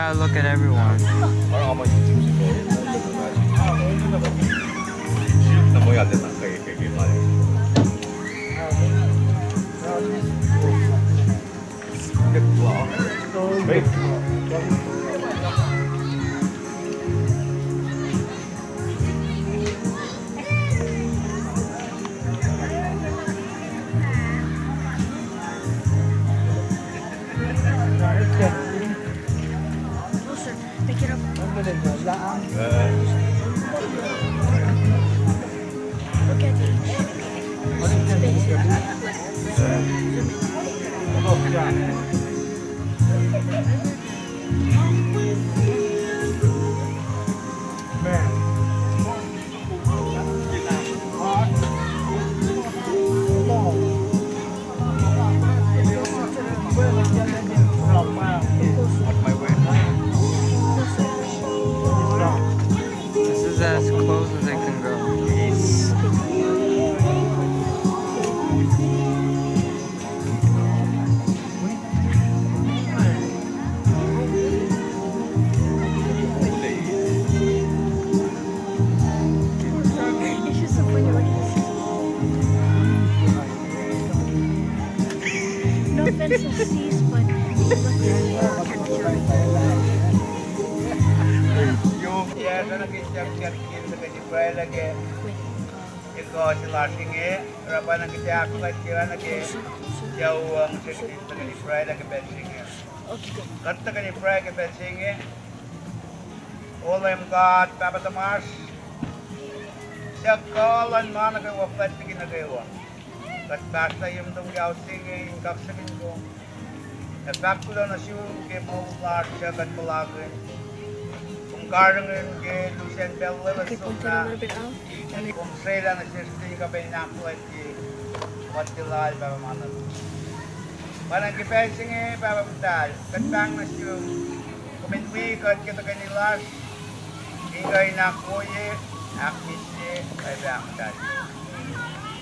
gotta look at everyone. Parang amoy namoy agad ng kay Mali. Wait. Closer. Pick it up. Look at This is as close as it can go. It's just so funny looking at this. No offense to Cease, but he looks Yung iya na nag-jam-jam sa kanyang lagi. Iko sila singi, rapa nang kita aku kaya lagi jauh ang sedikit sa kanyang lagi bensingi. Kanta kanyang lagi bensingi. Olem God, Papa Tomas. Siya kalan mana kay wafat tigin na kayo. Kat basta yung dong yaw singi, kaksakin ko. Nagpakto na siya kay maular siya kat palagin. Garden ke Lucien Bell Okay, point it a little bit out. kung sila na siya ka pa inakulat ki patilal pa mana parang kipensing pa patal katang na siya kuminwi kat kita kanilas ingay na kuye akmisi ay bang tal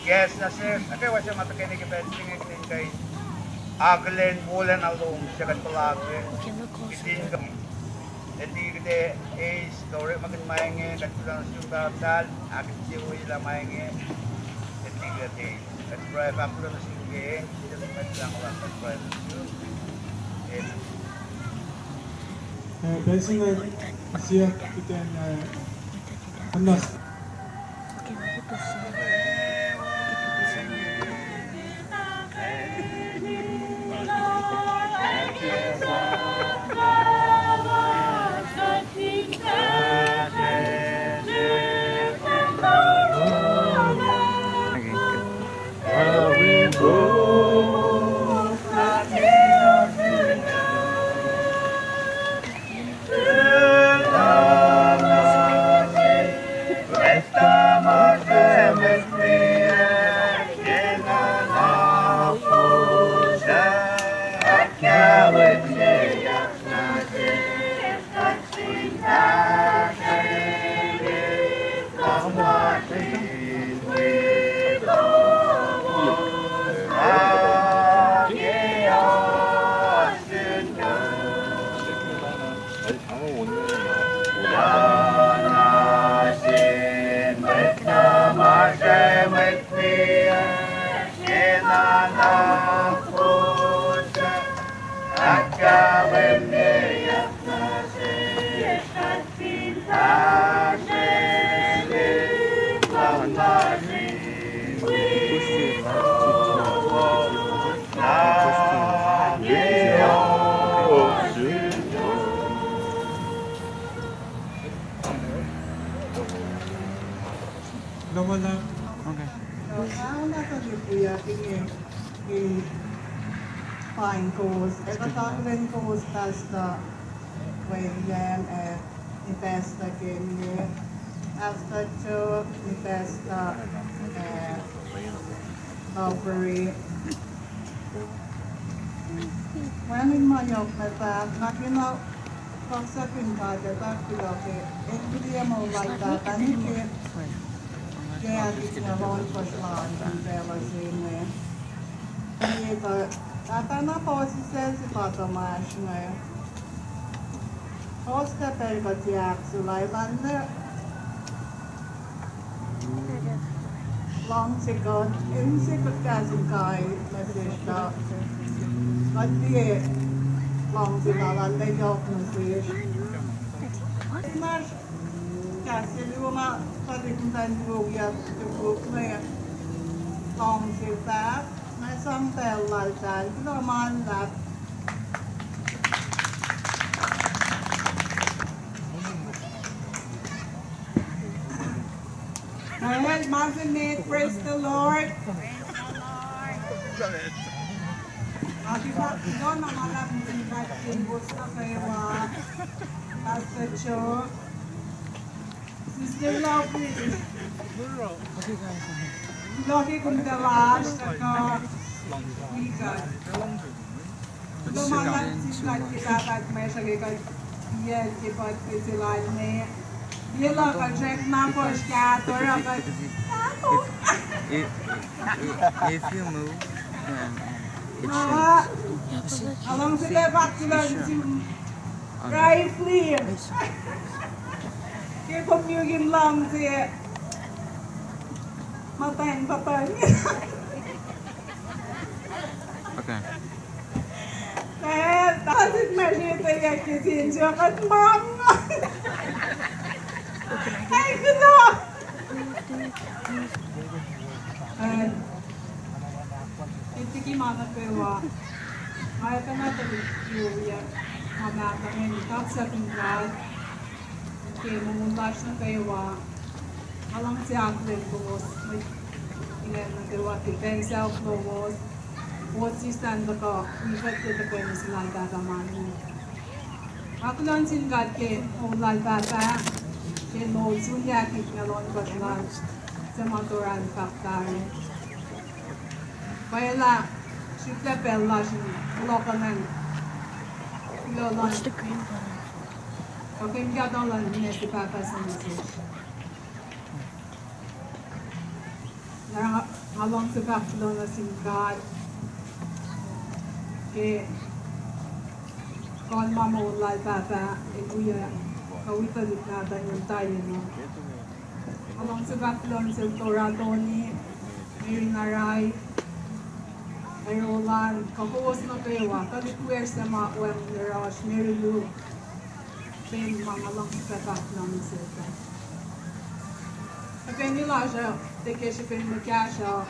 yes na siya akay wasa matakay ni kipensing kay aglen bulan alum siya kat palagi Okay, look closer. Jadi kita story makin mainnya kat pulang sudah tal akan jiwa ilah mainnya jadi kita kat drive aku dah singgih kita sempat bilang orang kat drive itu Bensingan siya kita na anas Okay, look at this. nawala. Okay. Ang nasa Lipuya, Pine Coast. Ito Glen Coast hasta William i Pesta Kenya. Hasta Cho i Pesta Calvary. When in Mayok na ta, nakina pagsakin ka, dapat piloke. Hindi mo like that, tanikit. Kaya di na lawan pa siya ang pela sini. Ito, tata na po si Papa Mas na. Hostapelkatiak Sulaimanne. Long sikot, sikot kasin kai nasista. Kati long silalan lejok nasis. Mas kasin luma kalikuntan buya tukuk me long sitak. Masang tel lalsan kelaman lap. Alright, Mountain Maid, praise the Lord. Happy birthday, Don. Mamalap mo yung birthday. Gusto kayo, Pastor Cho. Sister Lovely. Loki kong dawash, saka Wigan. Lumalang sila kita at may sagay yan, kipat sila ni Yellow ka check na po siya, tora ka. If you move, then it Mama, shakes. alam sila back sila si Rifle. Kaya kumyugin lang si Matay. Okay. Kaya tasit masyita yung kisinsiyo at mama. Ay, gusto! Itiki mana pewa. Ay, ka na tayo mamata ngayon. Tapos sa tinggal. Okay, mumuntas na kayo alang si Uncle Bos. May ilan na gawa. Tipeng self-Bos. What's si stand ko? Ikat ko ito kayo sila gagamanin. Ako lang singgad kay Olal Bata. Kay Lord Sunyakit na Lord Batlan sa Maturan Factory. Kaya la, siyempre pala siya lokanan. Lolan. Watch the green button. Okay, mga dolan niya si Papa sa message. Habang sa Factory na singgad. Kaya kon mama Olal Bata, kuya, kawitalit natin yung tayo, no? Along sa Baclon, sa Toratoni, Mary Naray, ay Roland, kakuwas na kayo, kalikwer sa mga Uwem Nirosh, Mary Lou, Pen, mga lang sa Baclon, sa Pen nila siya, teke siya pen magkasya,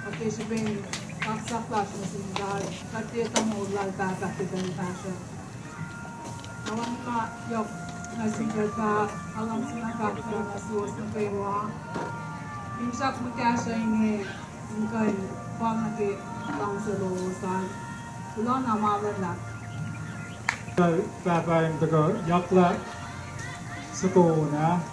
pati siya pen kaksaklash na sinigay, pati ito mo ulal bata, tigalita siya. Awang ka, yok, nasigad ka, alam sinagakta na suwas na kayo, Imsak magkasya ini, ingkay, pangati lang sa loosan. Wala na malala. Papa yung taga yakla sa kuna.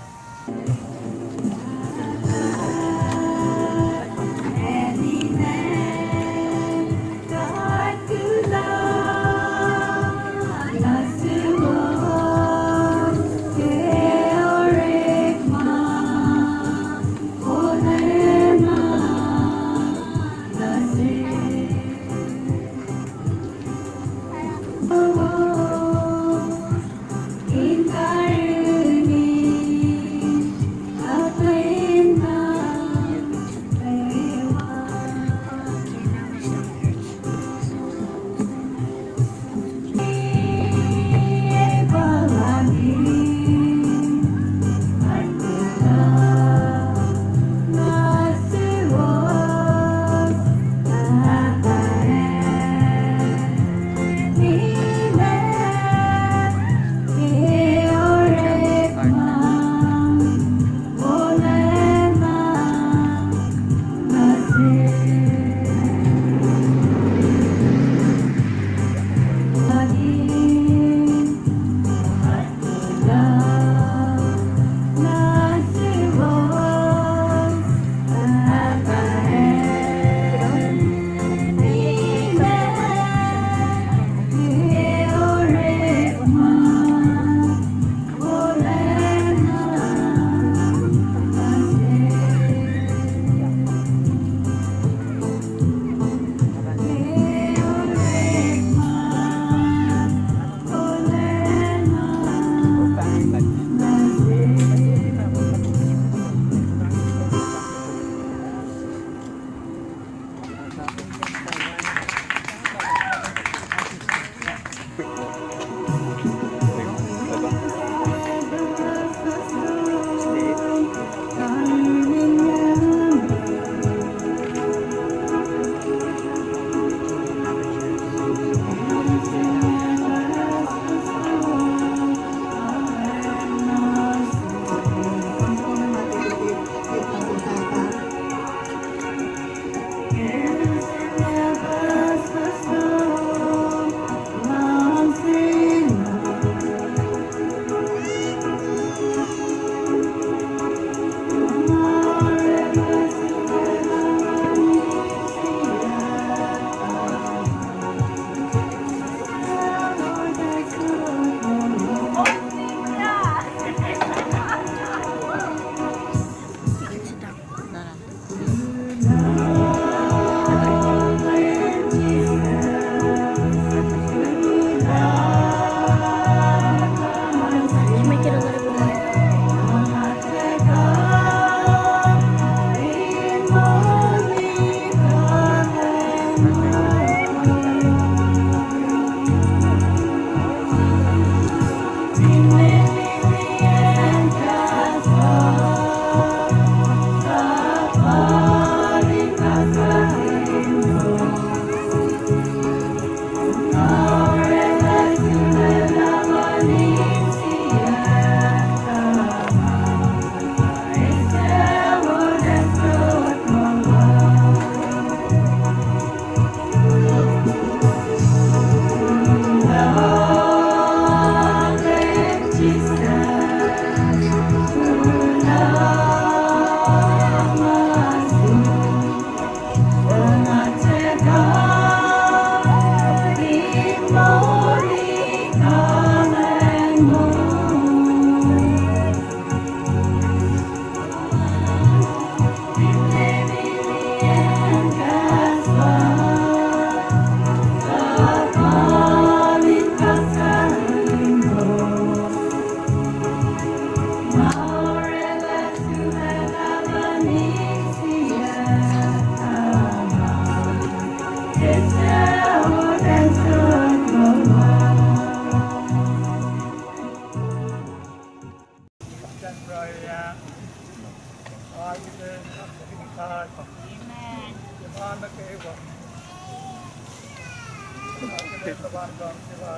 Banggang sila.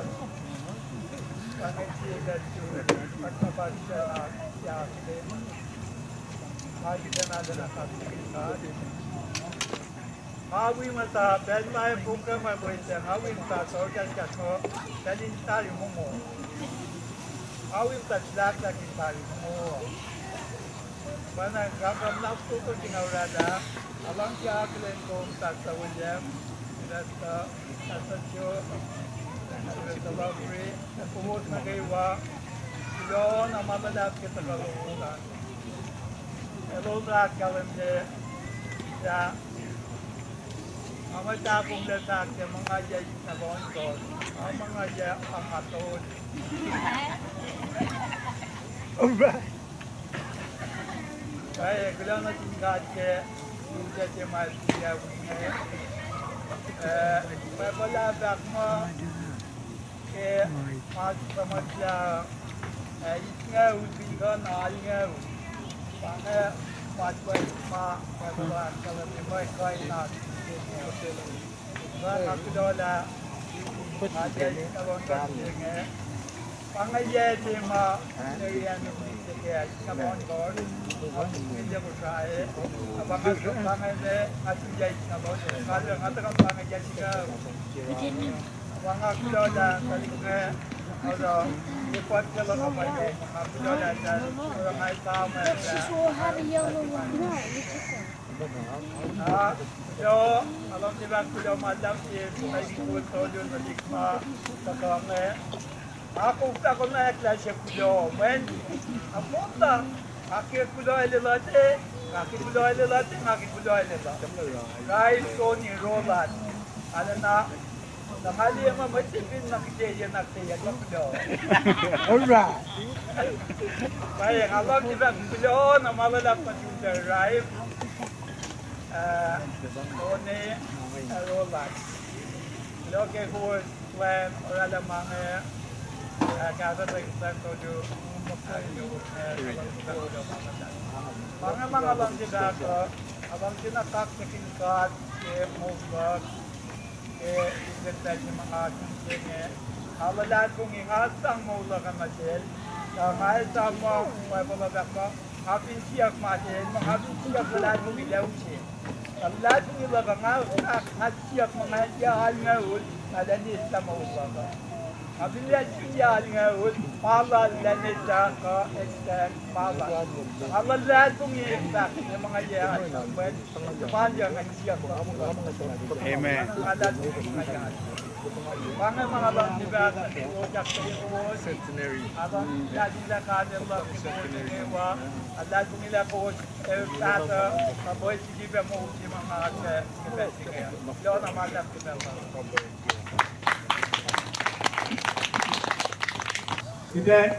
Pangitigan sulit. Pagpapasya yakin. Magitan na nakasikitan. Hawi mata, bel mai buka mai boite. Hawi mata sorgan kaso. Belin tali momo. Hawi mata slak lagi tali momo. Mana gagam nafsu ko tinawrada. Alang siya kelen ko sa William. Rasta Sasyo. Rasta Lovely. Pumot na kaywa. Yun ang mamadap kita kalungan. Hello lahat kalimde. Sa ang matapong lahat ng mga yay na bongkol. Ang mga yay ang aton. Alright. Kaya gulang na tingkat ke India ke Malaysia punya. Pagbalabak mo ke mas pemerja isngau tinggal nalingau. Pange macam ma pagbalabak kalau memang kau nak. Vâng, aku dah ada abang dengan pangaya di ma dari yang ini sekian abang kau, abang ini bersaya, abang aku pangaya aku jadi abang kalau katakan pangaya juga, abang aku dah ada kali ke, ada lipat kalau apa ini, aku dah ada orang lain sama. So, alam niyo kuya madam si lagi ko todo na likma sa kame. Ako ko na klase kuya, men apunta. Aki kuya ilelate, aki kuya ilelate. Guys, so ni rolat. Ada na hali ama matipin na kaya na kaya kuya. Alright. Baik, alam niyo kuya na malala pa yung drive. One rollback. Look at who is plan or other mange gather the to do mga lang sila ko abang sinatak sa kingkat ke movement ke isentan yung mga kinsinge hawalan kong ingatang mula ka masil kahit sa mo pababak mo habin siyak masil habin siyak wala kong ilaw siya lahat ng iba ka nga, siyak mga yahan nga ul, nalanis sa mga ka. Kabilat yahan nga ul, palal lanis sa ka, extend, palal. Palal lahat ng iba ng mga yahan, sabahan niya nga siyak mga mga. Amen. Lahat ng mga yahan. Mga lang diba, ujak sa iuos, abang dati na kanil lang iuos, at dati nila po, tata, mabuhay si Jiba mo si mga kipesi kaya. Doon ang magandang kipesi. 이제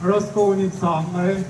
로스코우님 상을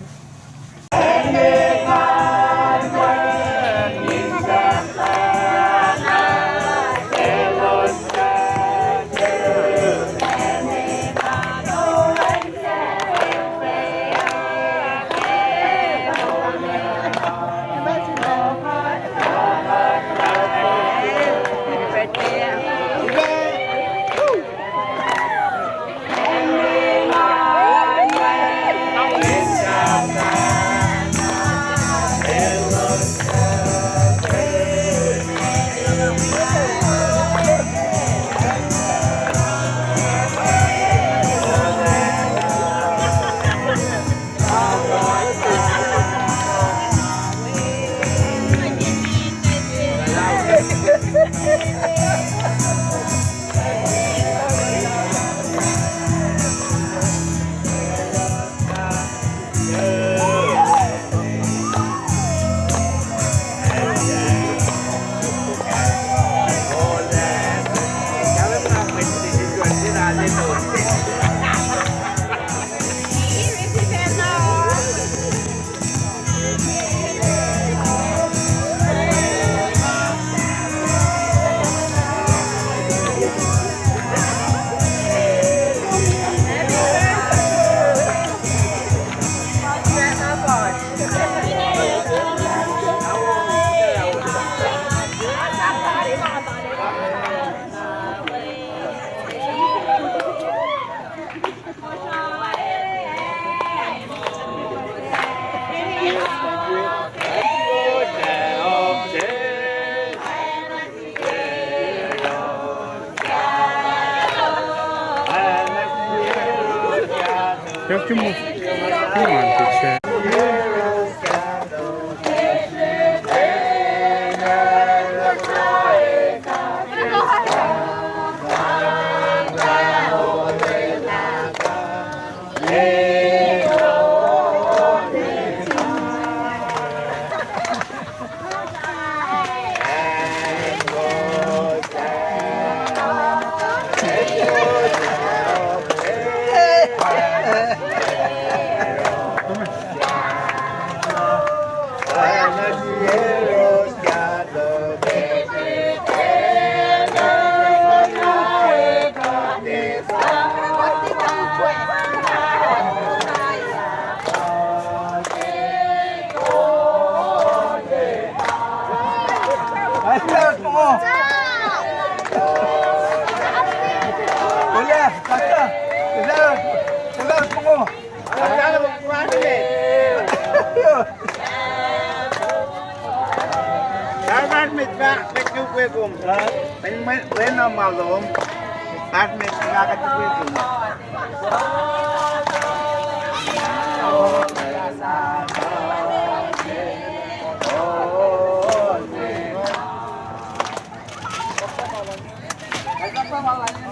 You have to move. Come on, teacher. Dapat mit kagkukwikum. When I'm alone, that makes me kagkukwikum. I'm not gonna let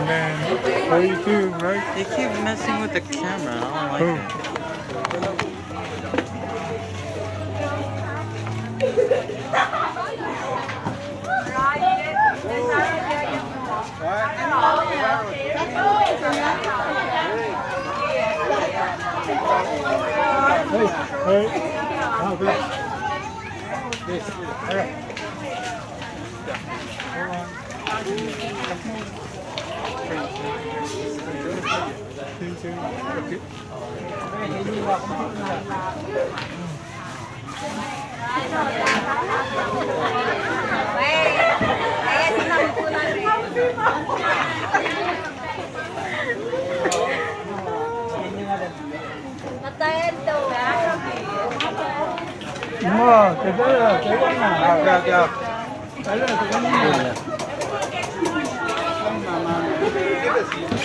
Man, what do you do, right? they keep messing with the camera. I don't like Oh. it. Hey, hey. Oh, good. This. All right.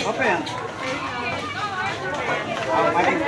Apa ya? Paling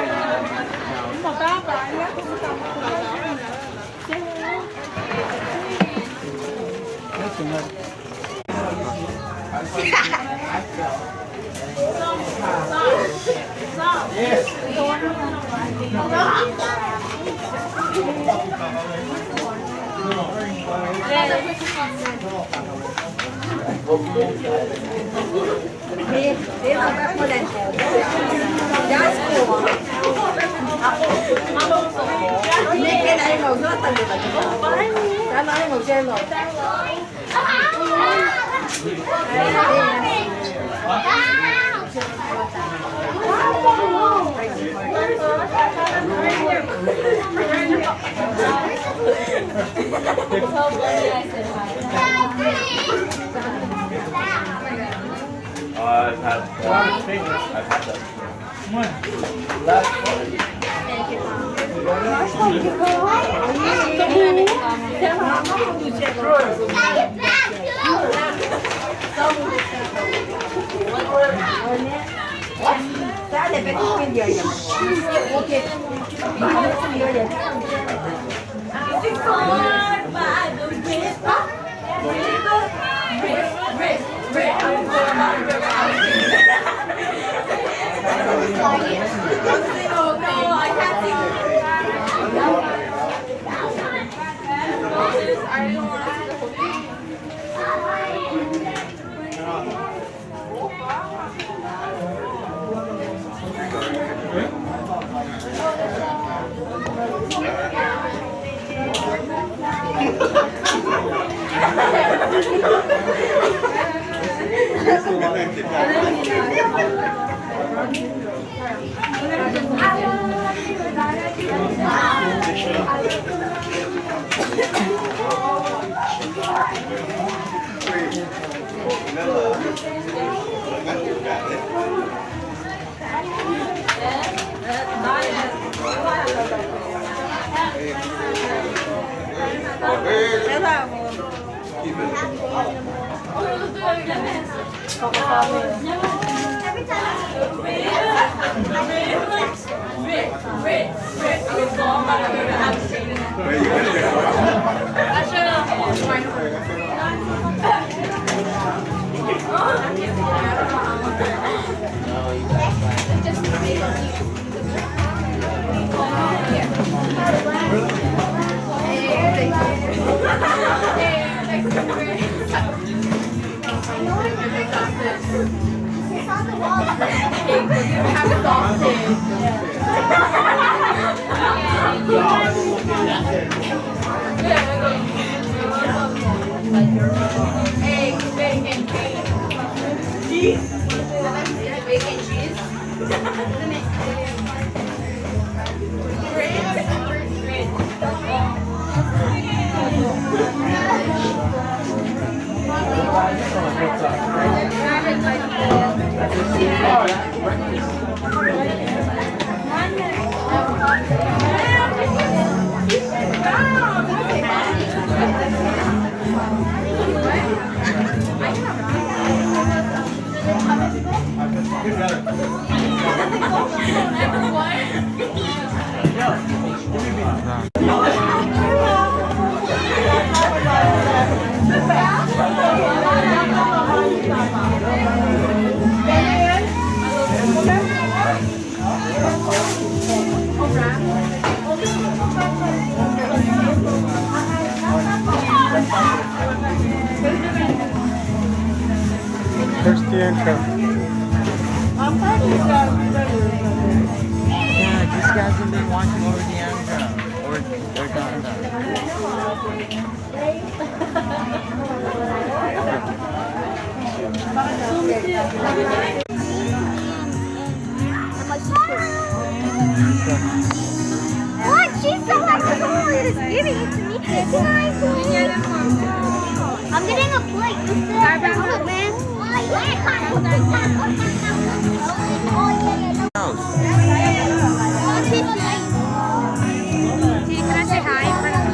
I've had them. There's the intro. Yeah, these guys have been watching over the intro. Or done. What? She's so cool. Just giving it to me. Can I I'm getting a plate. Look, man. Can I say hi?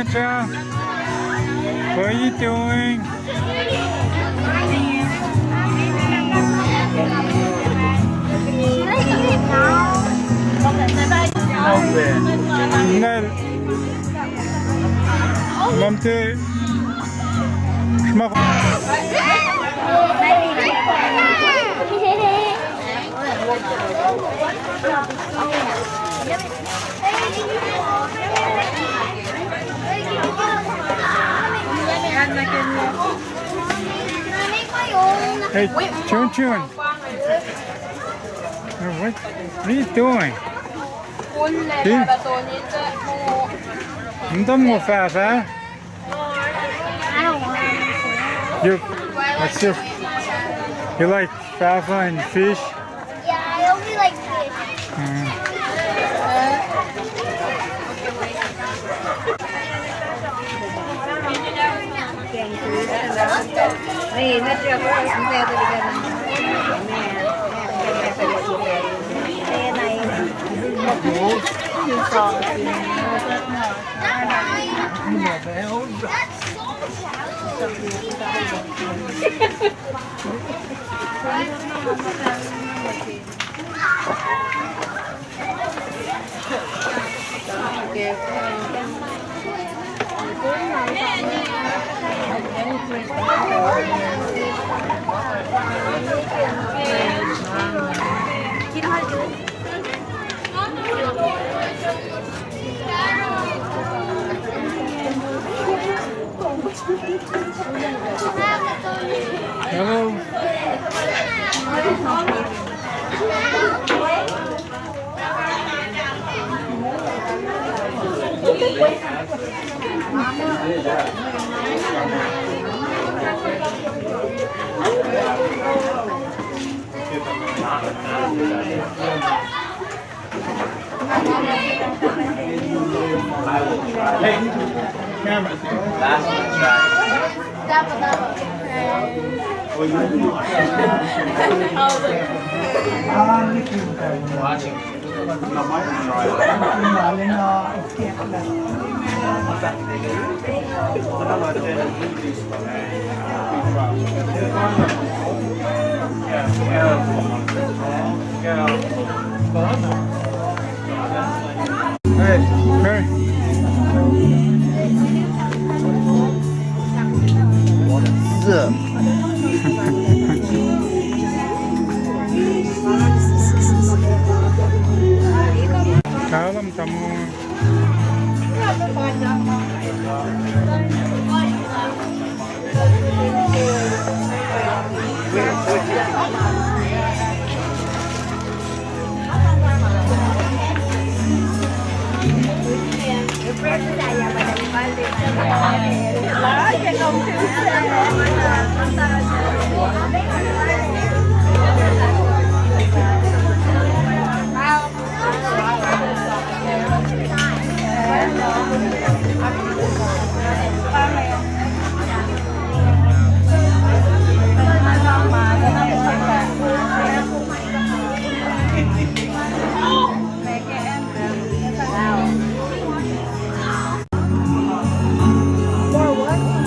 Santa, what are you doing? 옛날 맘때 막 Hey, Chun Chun. What are you doing? You don't move fast, huh? I don't want to. You like Fafa and fish? Yeah, I only like fish. Này, nó chưa có sẵn xe tôi đi ra xe này Hello. Camera. Last one try. Watching. Hey. Kalem kamu.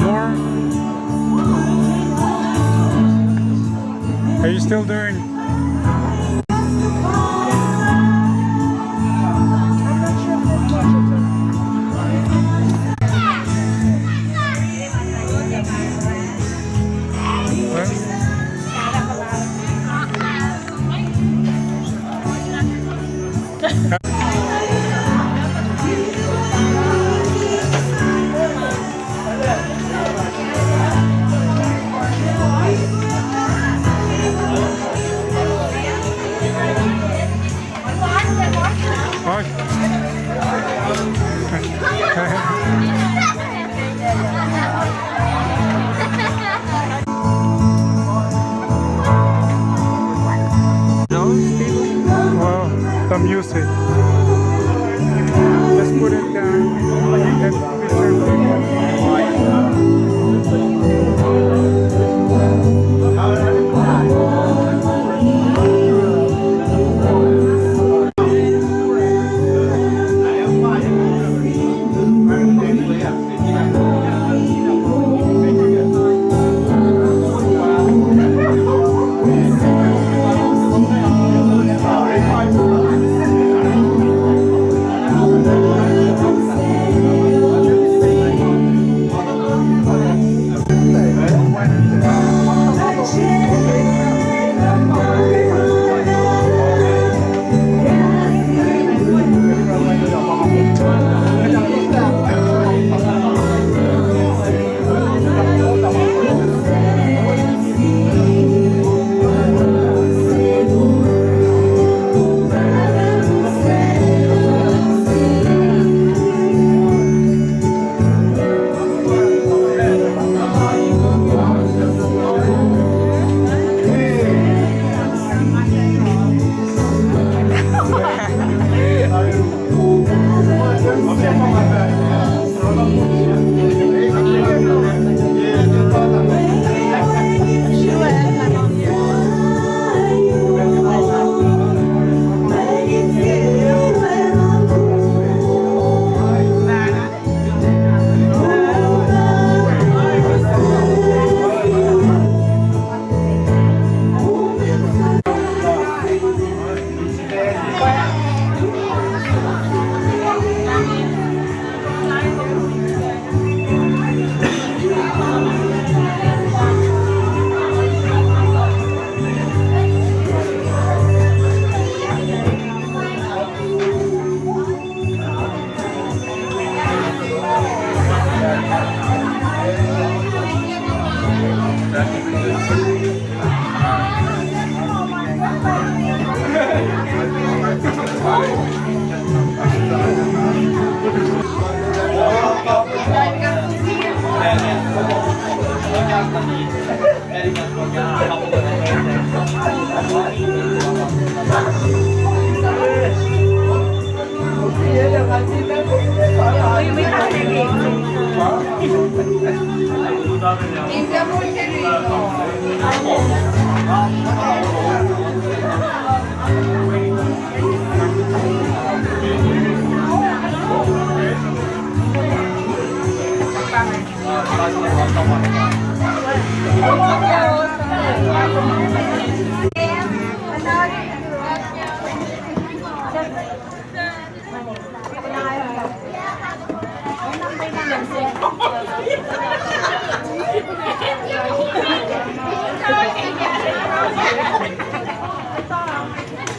More? Are you still doing? Wow, the music. Let's put it down. Let's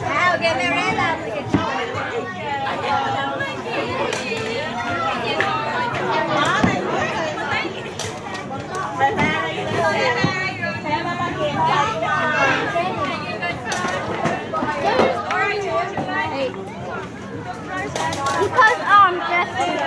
Wow, get me ready. Because just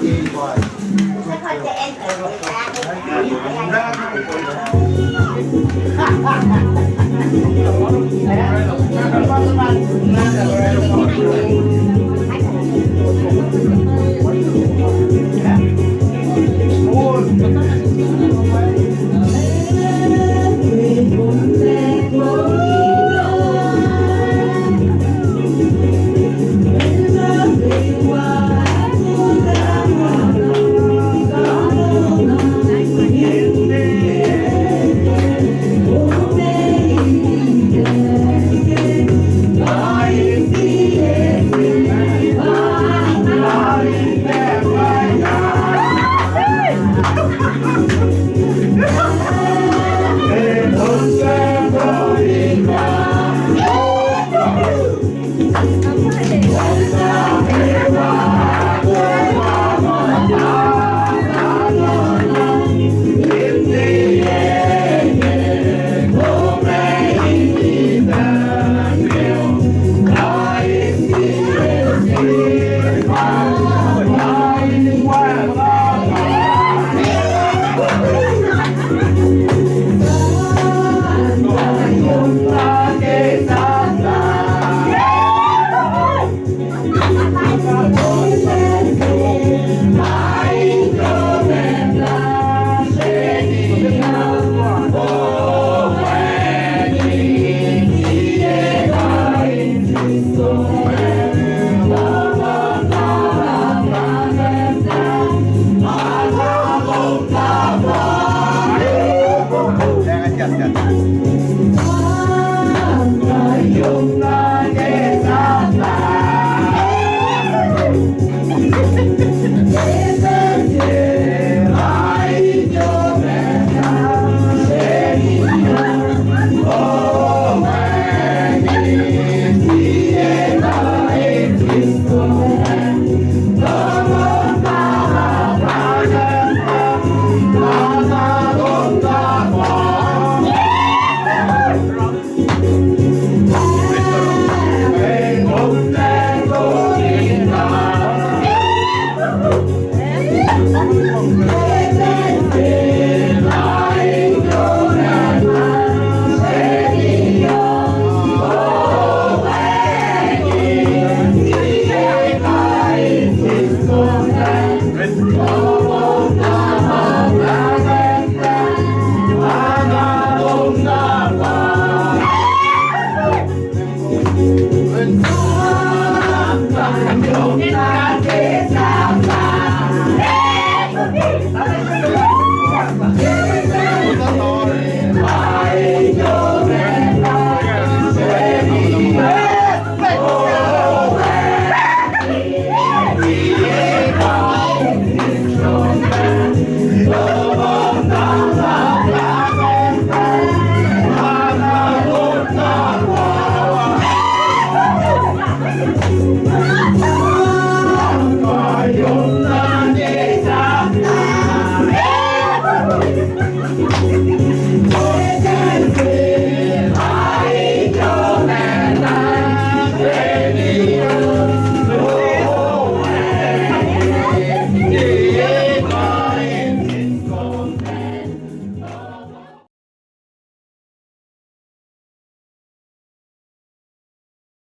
Thank you.